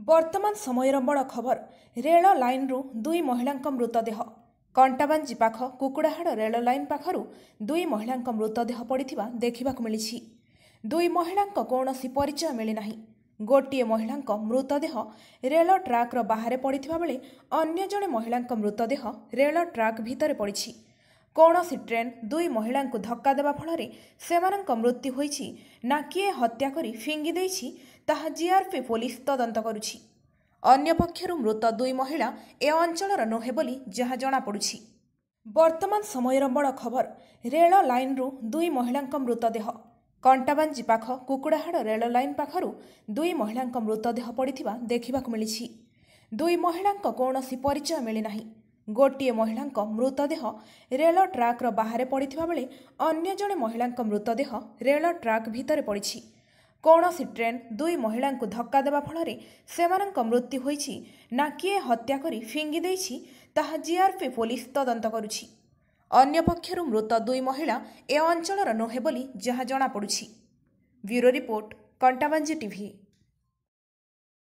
ବର୍ତ୍ତମାନ ସମୟର ବଡ଼ ଖବର ରେଳ ଲାଇନ୍ରୁ ଦୁଇ ମହିଳାଙ୍କ ମୃତଦେହ। କଣ୍ଟାବାଞ୍ଜି ପାଖ କୁକୁଡ଼ାହାଡ଼ ରେଳ ଲାଇନ୍ ପାଖରୁ ଦୁଇ ମହିଳାଙ୍କ ମୃତଦେହ ପଡ଼ିଥିବା ଦେଖିବାକୁ ମିଳିଛି। ଦୁଇ ମହିଳାଙ୍କ କୌଣସି ପରିଚୟ ମିଳିନାହିଁ। ଗୋଟିଏ ମହିଳାଙ୍କ ମୃତଦେହ ରେଳ ଟ୍ରାକ୍ର ବାହାରେ ପଡ଼ିଥିବା ବେଳେ ଅନ୍ୟ ଜଣେ ମହିଳାଙ୍କ ମୃତଦେହ ରେଳ ଟ୍ରାକ୍ ଭିତରେ ପଡ଼ିଛି। କୌଣସି ଟ୍ରେନ୍ ଦୁଇ ମହିଳାଙ୍କୁ ଧକ୍କା ଦେବା ଫଳରେ ସେମାନଙ୍କ ମୃତ୍ୟୁ ହୋଇଛି ନା କିଏ ହତ୍ୟା କରି ଫିଙ୍ଗି ଦେଇଛି ତାହା ଜିଆର୍ପି ପୋଲିସ ତଦନ୍ତ କରୁଛି। ଅନ୍ୟପକ୍ଷରୁ ମୃତ ଦୁଇ ମହିଳା ଏ ଅଞ୍ଚଳର ନୁହେଁ ବୋଲି ଯାହା ଜଣାପଡ଼ୁଛି। ବର୍ତ୍ତମାନ ସମୟର ବଡ଼ ଖବର ରେଳ ଲାଇନ୍ରୁ ଦୁଇ ମହିଳାଙ୍କ ମୃତଦେହ। କଣ୍ଟାବାଞ୍ଜି ପାଖ କୁକୁଡ଼ାହାଡ଼ ରେଳ ଲାଇନ୍ ପାଖରୁ ଦୁଇ ମହିଳାଙ୍କ ମୃତଦେହ ପଡ଼ିଥିବା ଦେଖିବାକୁ ମିଳିଛି। ଦୁଇ ମହିଳାଙ୍କ କୌଣସି ପରିଚୟ ମିଳିନାହିଁ। ଗୋଟିଏ ମହିଳାଙ୍କ ମୃତଦେହ ରେଳ ଟ୍ରାକ୍ର ବାହାରେ ପଡ଼ିଥିବା ବେଳେ ଅନ୍ୟ ଜଣେ ମହିଳାଙ୍କ ମୃତଦେହ ରେଳ ଟ୍ରାକ୍ ଭିତରେ ପଡ଼ିଛି। କୌଣସି ଟ୍ରେନ୍ ଦୁଇ ମହିଳାଙ୍କୁ ଧକ୍କା ଦେବା ଫଳରେ ସେମାନଙ୍କ ମୃତ୍ୟୁ ହୋଇଛି ନା କିଏ ହତ୍ୟା କରି ଫିଙ୍ଗି ଦେଇଛି ତାହା ଜିଆର୍ପି ପୋଲିସ ତଦନ୍ତ କରୁଛି। ଅନ୍ୟପକ୍ଷରୁ ମୃତ ଦୁଇ ମହିଳା ଏ ଅଞ୍ଚଳର ନୁହେଁ ବୋଲି ଯାହା ଜଣାପଡ଼ୁଛି। Bureau report, Kantabanji TV.